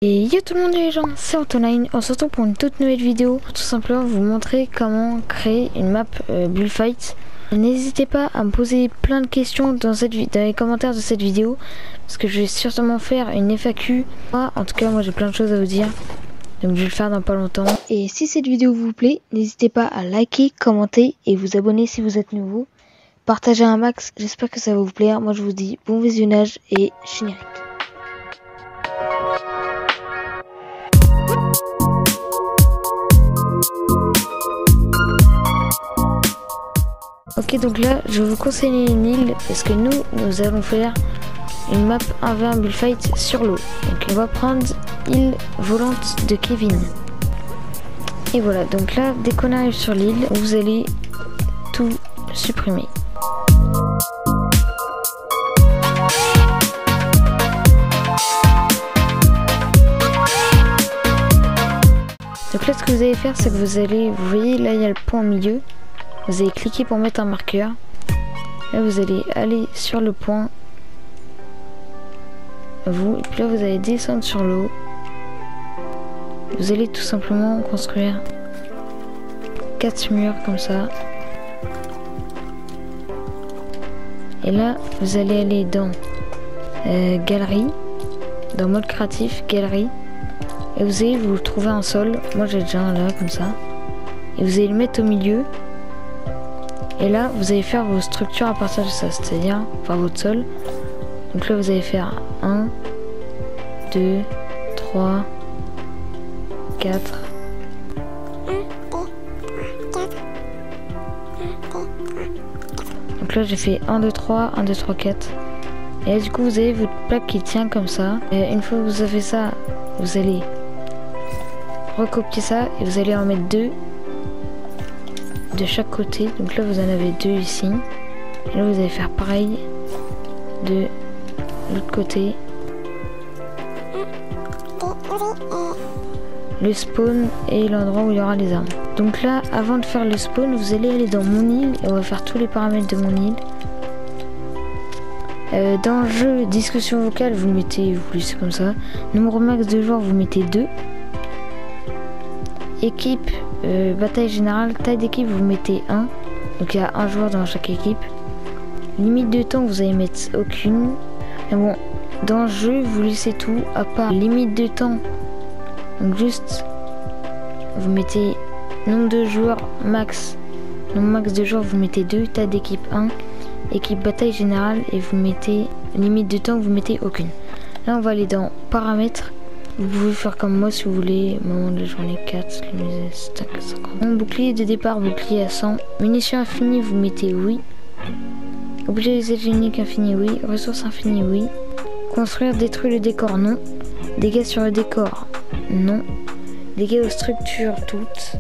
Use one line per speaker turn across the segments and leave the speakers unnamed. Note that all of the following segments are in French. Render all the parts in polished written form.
Et yo tout le monde les gens, c'est Antonine, on se retrouve pour une toute nouvelle vidéo pour tout simplement vous montrer comment créer une map Bullfight. N'hésitez pas à me poser plein de questions dans les commentaires de cette vidéo parce que je vais sûrement faire une FAQ. En tout cas moi j'ai plein de choses à vous dire, donc je vais le faire dans pas longtemps. Et si cette vidéo vous plaît, n'hésitez pas à liker, commenter et vous abonner si vous êtes nouveau. Partagez un max, j'espère que ça va vous plaire. Moi je vous dis bon visionnage et générique. Ok, donc là je vais vous conseiller une île parce que nous allons faire une map 1v1 Bullfight sur l'eau. Donc on va prendre île volante de Kevin. Et voilà, donc là dès qu'on arrive sur l'île, vous allez tout supprimer. Donc là ce que vous allez faire, c'est que vous voyez là il y a le point au milieu. Vous allez cliquer pour mettre un marqueur. Là vous allez aller sur le point. Et puis là vous allez descendre sur l'eau. Vous allez tout simplement construire 4 murs comme ça. Et là vous allez aller dans galerie, dans mode créatif, galerie. Et vous allez vous trouver un sol. Moi j'ai déjà un là comme ça. Et vous allez le mettre au milieu. Et là, vous allez faire vos structures à partir de ça, c'est-à-dire par votre sol. Donc là, vous allez faire 1, 2, 3, 4. Donc là, j'ai fait 1, 2, 3, 1, 2, 3, 4. Et là, du coup, vous avez votre plaque qui tient comme ça. Et une fois que vous avez fait ça, vous allez recopier ça et vous allez en mettre 2. De chaque côté, donc là vous en avez 2 ici, et là vous allez faire pareil de l'autre côté. Le spawn et l'endroit où il y aura les armes. Donc là, avant de faire le spawn, vous allez aller dans mon île et on va faire tous les paramètres de mon île. Dans le jeu discussion vocale, vous mettez, vous laissez comme ça. Nombre max de joueurs, vous mettez 2. Équipe, bataille générale, taille d'équipe, vous mettez 1. Donc il y a un joueur dans chaque équipe. Limite de temps, vous allez mettre aucune. Mais bon, dans le jeu, vous laissez tout à part limite de temps. Donc juste, vous mettez nombre de joueurs max. Nombre max de joueurs, vous mettez 2. Taille d'équipe 1. Équipe bataille générale et vous mettez limite de temps, vous mettez aucune. Là, on va aller dans paramètres. Vous pouvez faire comme moi si vous voulez. Moment de la journée 4, le musée stack 50. Bon, bouclier de départ, bouclier à 100. Munitions infinies, vous mettez oui. Objet génique infini, oui. Ressources infinies, oui. Construire, détruire le décor, non. Dégâts sur le décor, non. Dégâts aux structures, toutes.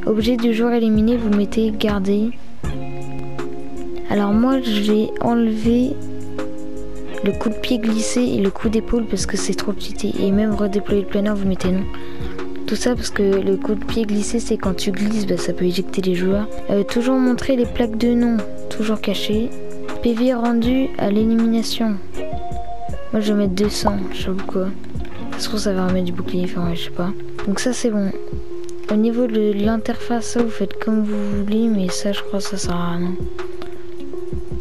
Objet du joueur éliminé, vous mettez garder. Alors moi, je vais enlever le coup de pied glissé et le coup d'épaule parce que c'est trop cheaté. Et même redéployer le planeur, vous mettez non. Tout ça parce que le coup de pied glissé, c'est quand tu glisses, ça peut éjecter les joueurs. Toujours montrer les plaques de nom, toujours cachées. PV rendu à l'élimination. Moi je vais mettre 200, je sais pas pourquoi. Ça se trouve ça va remettre du bouclier, enfin ouais, je sais pas. Donc ça c'est bon. Au niveau de l'interface, ça vous faites comme vous voulez, mais ça je crois que ça sert à rien.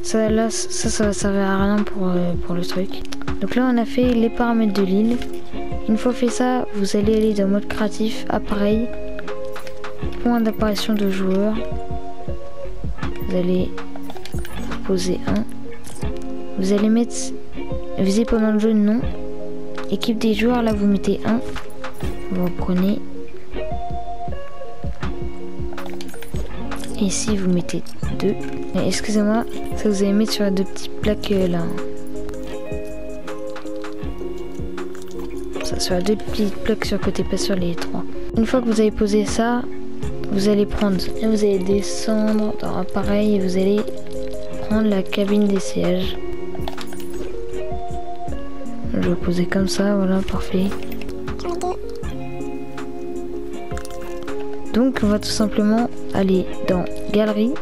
Ça là, ça va servir à rien pour le truc. Donc là on a fait les paramètres de l'île. Une fois fait ça, vous allez aller dans mode créatif, appareil, point d'apparition de joueur. Vous allez poser 1. Vous allez mettre viser pendant le jeu, non. Équipe des joueurs, là vous mettez 1. Vous reprenez. Et ici vous mettez 2. Excusez-moi, ça vous allez mettre sur les 2 petites plaques là. Ça sur les 2 petites plaques sur le côté, pas sur les 3. Une fois que vous avez posé ça, vous allez prendre. Là vous allez descendre dans appareil et vous allez prendre la cabine des sièges. Je vais poser comme ça, voilà, parfait. Donc on va tout simplement aller dans galerie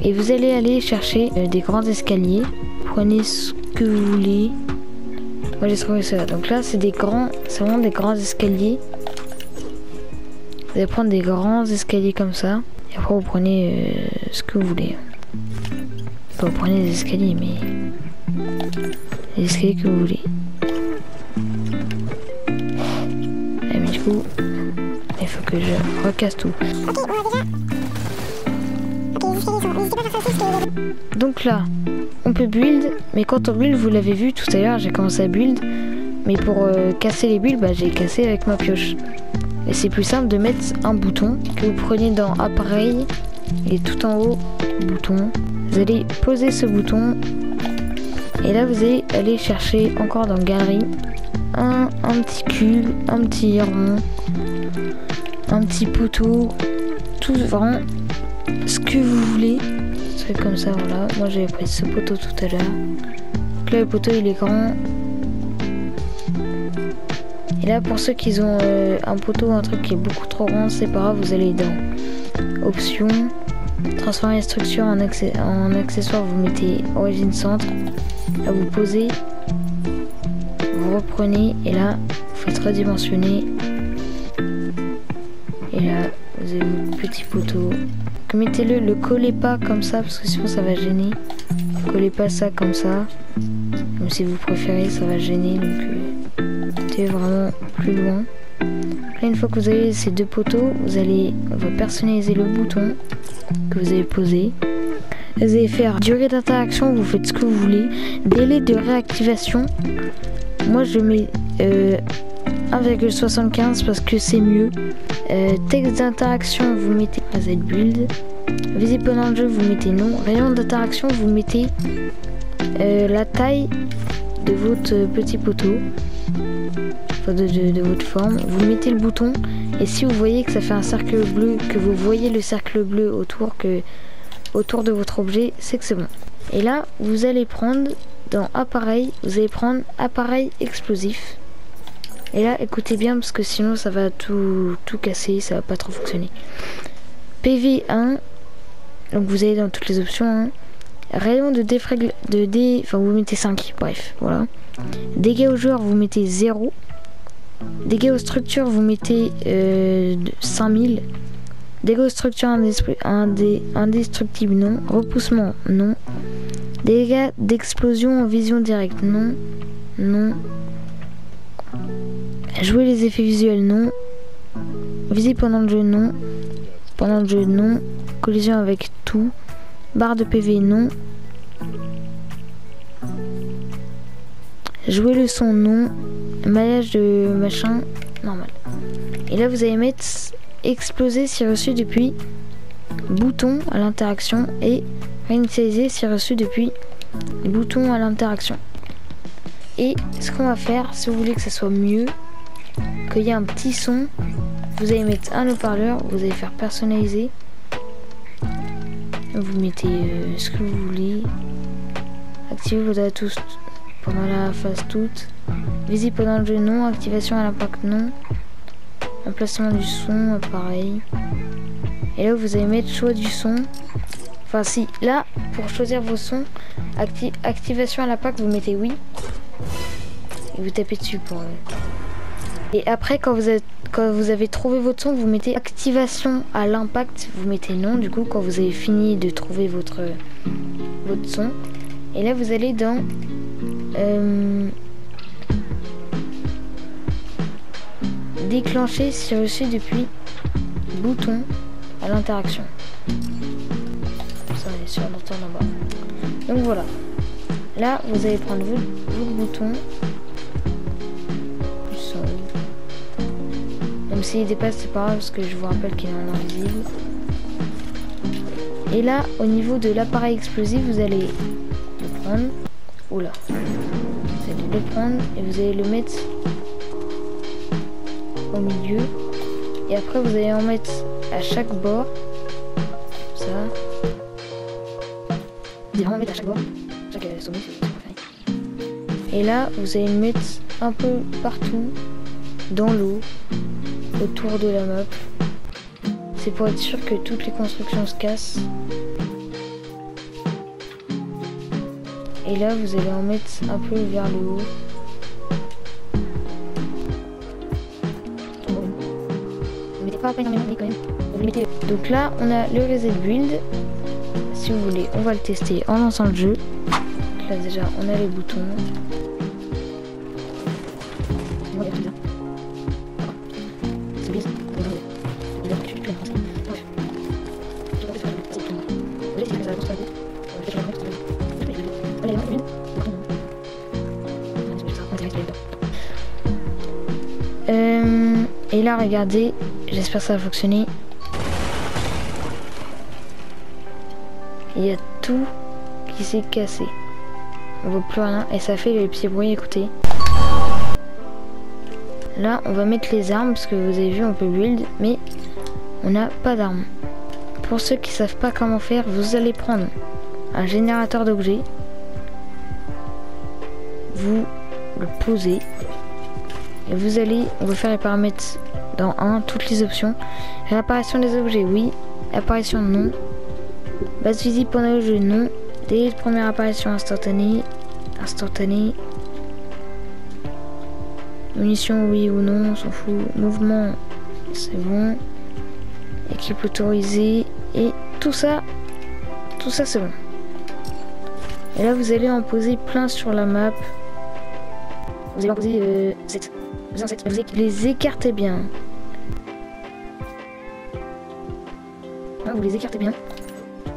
et vous allez aller chercher des grands escaliers. Prenez ce que vous voulez. Moi j'ai trouvé ça. Donc là c'est vraiment des grands escaliers. Vous allez prendre des grands escaliers comme ça. Et après vous prenez ce que vous voulez. Enfin, vous prenez des escaliers, mais les escaliers que vous voulez. Et mais du coup, il faut que je recasse tout. Donc là, on peut build, mais quand on build, vous l'avez vu tout à l'heure, j'ai commencé à build. Mais pour casser les builds, j'ai cassé avec ma pioche. Et c'est plus simple de mettre un bouton que vous prenez dans appareil. Il est tout en haut, bouton. Vous allez poser ce bouton. Et là, vous allez aller chercher encore dans galerie un petit cube, un petit rond, un petit poteau, tout vraiment ce que vous voulez. C'est comme ça, voilà. Moi, j'avais pris ce poteau tout à l'heure. Donc là, le poteau, il est grand. Et là, pour ceux qui ont un poteau, un truc qui est beaucoup trop grand, c'est pas grave, vous allez dans Options, transformer les structures en accessoire, vous mettez origine centre. Là, vous posez, vous reprenez, et là, vous faites redimensionner. Et là, vous avez le petit poteau. Mettez-le, le collez pas comme ça, parce que sinon ça va gêner. Collez pas ça comme ça. Même si vous préférez, ça va gêner, donc mettez vraiment plus loin. Là, une fois que vous avez ces deux poteaux, on va personnaliser le bouton que vous avez posé. Vous allez faire durée d'interaction, vous faites ce que vous voulez. Délai de réactivation, moi je mets 1,75 parce que c'est mieux. Texte d'interaction, vous mettez Z build. Visible pendant le jeu, vous mettez non. Rayon d'interaction, vous mettez la taille de votre petit poteau, enfin de votre forme. Vous mettez le bouton et si vous voyez que ça fait un cercle bleu, que vous voyez le cercle bleu autour de votre objet, c'est que c'est bon. Et là, vous allez prendre dans appareil, vous allez prendre appareil explosif. Et là, écoutez bien parce que sinon ça va tout casser, ça va pas trop fonctionner. PV1, donc vous allez dans toutes les options. Hein. Rayon de enfin vous mettez 5, bref, voilà. Dégâts aux joueurs, vous mettez 0. Dégâts aux structures, vous mettez 5000. Dégâts aux structures indestructibles, non. Repoussement, non. Dégâts d'explosion en vision directe, non. Non. Jouer les effets visuels, non. Viser pendant le jeu, non. Pendant le jeu, non. Collision avec tout. Barre de PV, non. Jouer le son, non. Maillage de machin, normal. Et là, vous allez mettre exploser si reçu depuis bouton à l'interaction et réinitialiser si reçu depuis bouton à l'interaction. Et ce qu'on va faire, si vous voulez que ça soit mieux, qu'il y ait un petit son, vous allez mettre un haut-parleur, vous allez faire personnaliser. Vous mettez ce que vous voulez. Activez vos datas tous pendant la phase toute. Visible pendant le jeu, non. Activation à l'impact, non. Emplacement du son, pareil. Et là, vous allez mettre choix du son. Enfin, si, là, pour choisir vos sons, activation à l'impact, vous mettez oui. Et vous tapez dessus pour... Et après, quand vous avez trouvé votre son, vous mettez activation à l'impact, vous mettez non. Du coup, quand vous avez fini de trouver votre son. Et là, vous allez dans... déclencher si reçu depuis bouton à l'interaction. Ça, on est sur l'autre en bas. Donc voilà. Là, vous allez prendre votre bouton. Même s'il dépasse, c'est pas grave parce que je vous rappelle qu'il est en invisible. Et là, au niveau de l'appareil explosif, vous allez le prendre. Oula. Vous allez le prendre et vous allez le mettre au milieu. Et après, vous allez en mettre à chaque bord. Ça. Vous allez en mettre à chaque bord. Chaque sommet, c'est préféré. Et là, vous allez le mettre un peu partout dans l'eau, autour de la map. C'est pour être sûr que toutes les constructions se cassent. Et là, vous allez en mettre un peu vers le haut. Donc là, on a le reset build. Si vous voulez, on va le tester en lançant le jeu. Donc là déjà, on a les boutons. Et là, regardez, j'espère que ça va fonctionner. Il y a tout qui s'est cassé. On voit plus rien et ça fait les petits bruits, écoutez. Là, on va mettre les armes parce que vous avez vu, on peut build, mais on n'a pas d'armes. Pour ceux qui savent pas comment faire, vous allez prendre un générateur d'objets. Vous le posez. Et vous allez, on va faire les paramètres dans 1, toutes les options. Réapparition des objets, oui. Apparition, non. Base visible pendant le jeu, non. Délai de première apparition instantanée. Instantanée. Munitions, oui ou non, on s'en fout. Mouvement, c'est bon. Équipe autorisée. Et tout ça c'est bon. Et là, vous allez en poser plein sur la map. Vous allez en poser 7. Vous les écartez bien. Ah, vous les écartez bien.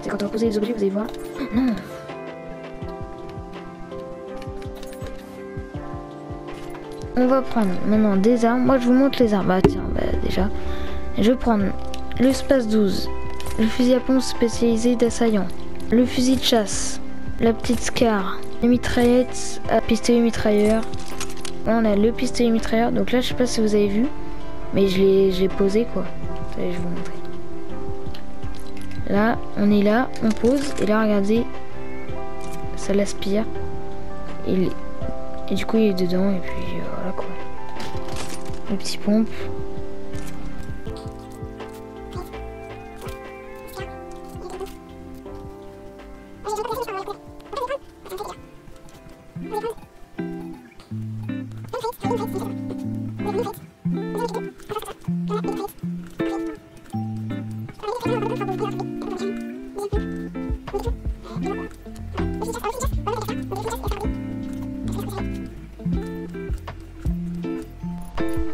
C'est quand on va poser les objets, vous allez voir. Oh, non. On va prendre maintenant des armes. Moi, je vous montre les armes. Bah tiens, déjà. Je vais prendre le Space 12. Le fusil à pompe spécialisé d'assaillant. Le fusil de chasse. La petite Scar. Les mitraillettes à pistolet mitrailleur. Là, on a le pistolet mitrailleur. Donc là, je sais pas si vous avez vu. Mais je l'ai posé quoi. Allez, je vais vous montrer. Là, on est là, on pose. Et là, regardez. Ça l'aspire. Et du coup, il est dedans. Et puis voilà quoi. Le petit pompe.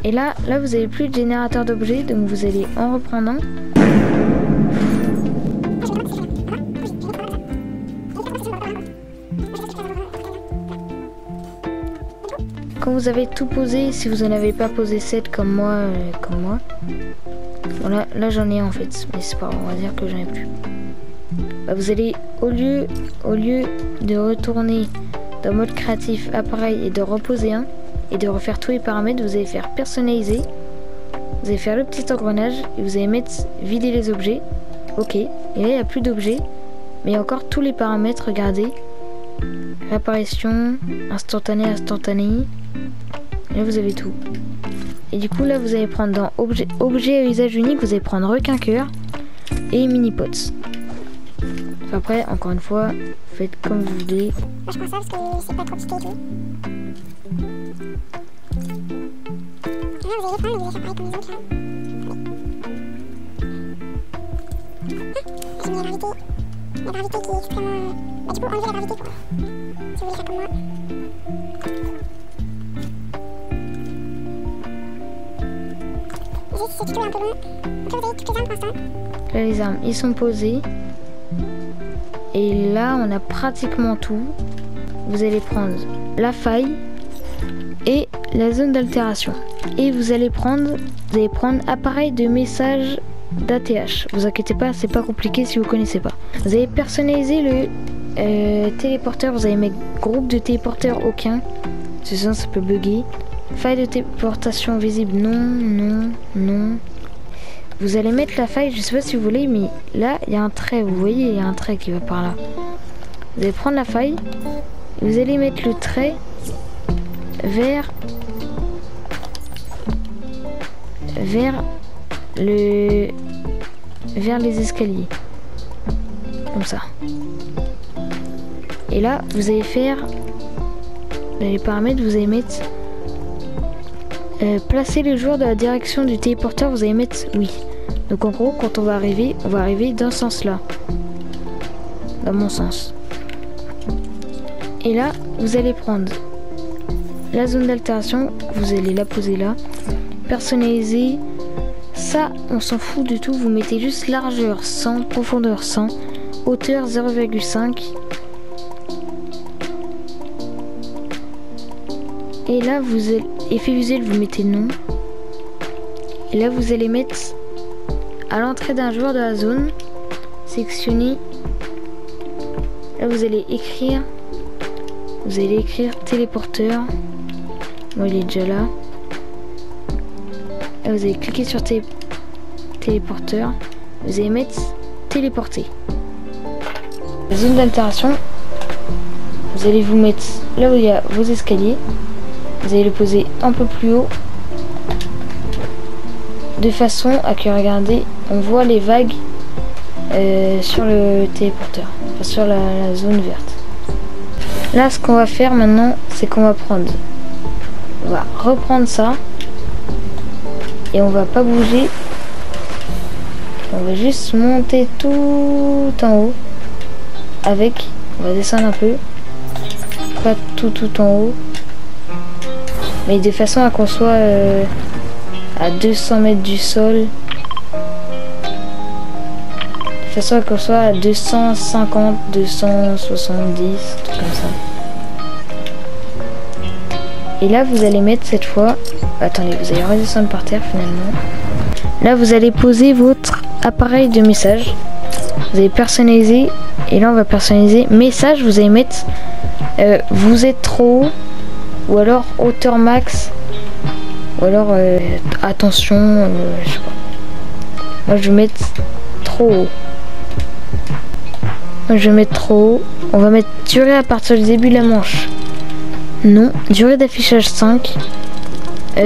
Et là, vous avez plus de générateur d'objets, donc vous allez en reprendre un. Quand vous avez tout posé, si vous en avez pas posé 7 comme moi, bon là j'en ai un en fait, mais c'est pas grave, on va dire que j'en ai plus. Bah, vous allez au lieu de retourner dans mode créatif appareil et de reposer un et de refaire tous les paramètres, vous allez faire personnaliser, vous allez faire le petit engrenage et vous allez mettre vider les objets. Ok, et là il n'y a plus d'objets, mais il y a encore tous les paramètres, regardez. Réapparition, instantané. Et là vous avez tout. Et du coup là vous allez prendre dans objet à usage unique, vous allez prendre requin cœur et mini pots. Après encore une fois, faites comme vous voulez.
Moi je prends ça parce que c'est pas trop piqué et tout. Là vous allez prendre, vous allez faire pareil comme les autres là. Ah, j'ai mis la gravité. La gravité qui est extrêmement... Bah du coup enlevez la gravité quoi. Si vous voulez faire comme moi. C'est plutôt un peu long. Donc là vous avez toutes les armes pour l'instant.
Là les armes ils sont posées. Et là on a pratiquement tout. Vous allez prendre la faille et la zone d'altération. Et vous allez prendre appareil de message d'ATH. Vous inquiétez pas, c'est pas compliqué si vous connaissez pas. Vous allez personnaliser le téléporteur. Vous allez mettre groupe de téléporteurs aucun. Sinon ça peut bugger. Faille de téléportation visible, non. Vous allez mettre la faille, je sais pas si vous voulez, mais là il y a un trait, vous voyez, il y a un trait qui va par là. Vous allez prendre la faille, vous allez mettre le trait vers les escaliers. Comme ça. Et là, vous allez faire les paramètres, vous allez mettre Placez les joueurs dans la direction du téléporteur, vous allez mettre oui. Donc en gros, quand on va arriver dans ce sens-là. Dans mon sens. Et là, vous allez prendre la zone d'altération, vous allez la poser là. Personnaliser. Ça, on s'en fout du tout, vous mettez juste largeur 100, profondeur 100, hauteur 0,5. Et là, vous allez, effet visuel, vous mettez non. Et là, vous allez mettre à l'entrée d'un joueur de la zone, sectionner. Là, vous allez écrire téléporteur. Moi, il est déjà là. Là, vous allez cliquer sur téléporteur. Vous allez mettre téléporter. La zone d'altération, vous allez vous mettre là où il y a vos escaliers. Vous allez le poser un peu plus haut. De façon à que, regardez, on voit les vagues sur le téléporteur. Enfin, sur la zone verte. Là, ce qu'on va faire maintenant, c'est qu'on va prendre... On va reprendre ça. Et on va pas bouger. On va juste monter tout en haut. Avec... On va descendre un peu. Pas tout en haut. Mais de façon à qu'on soit à 200 mètres du sol. De façon à qu'on soit à 250, 270, tout comme ça. Et là, vous allez mettre cette fois... Attendez, vous allez redescendre par terre finalement. Là, vous allez poser votre appareil de message. Vous allez personnaliser. Et là, on va personnaliser. Message, vous allez mettre... vous êtes trop haut. Ou alors hauteur max. Ou alors attention. Je sais pas. Moi, je vais mettre trop haut. Moi, je vais mettre trop haut. On va mettre durée à partir du début de la manche. Non. Durée d'affichage 5.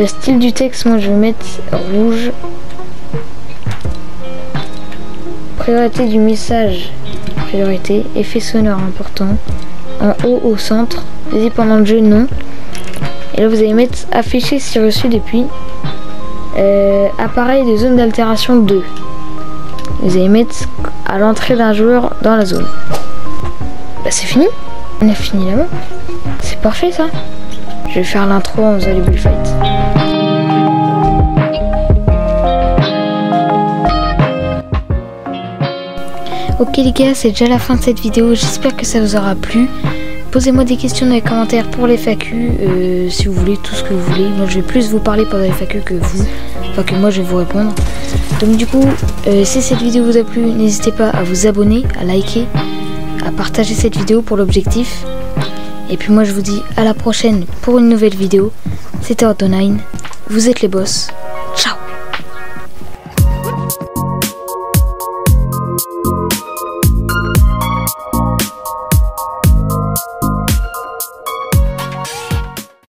Style du texte, moi je vais mettre rouge. Priorité du message. Priorité. Effet sonore important. En haut au centre. Désir pendant le jeu, non. Et là vous allez mettre afficher si reçu depuis. Appareil de zone d'altération 2. Vous allez mettre à l'entrée d'un joueur dans la zone. Bah c'est fini. On a fini là-bas. C'est parfait ça. Je vais faire l'intro en faisant les bullfights. Ok les gars, c'est déjà la fin de cette vidéo. J'espère que ça vous aura plu. Posez-moi des questions dans les commentaires pour les FAQ. Si vous voulez, tout ce que vous voulez. Moi je vais plus vous parler pendant les FAQ que vous. Enfin que moi je vais vous répondre. Donc du coup, si cette vidéo vous a plu, n'hésitez pas à vous abonner, à liker, à partager cette vidéo pour l'objectif. Et puis moi je vous dis à la prochaine pour une nouvelle vidéo. C'était Ordo9, vous êtes les boss.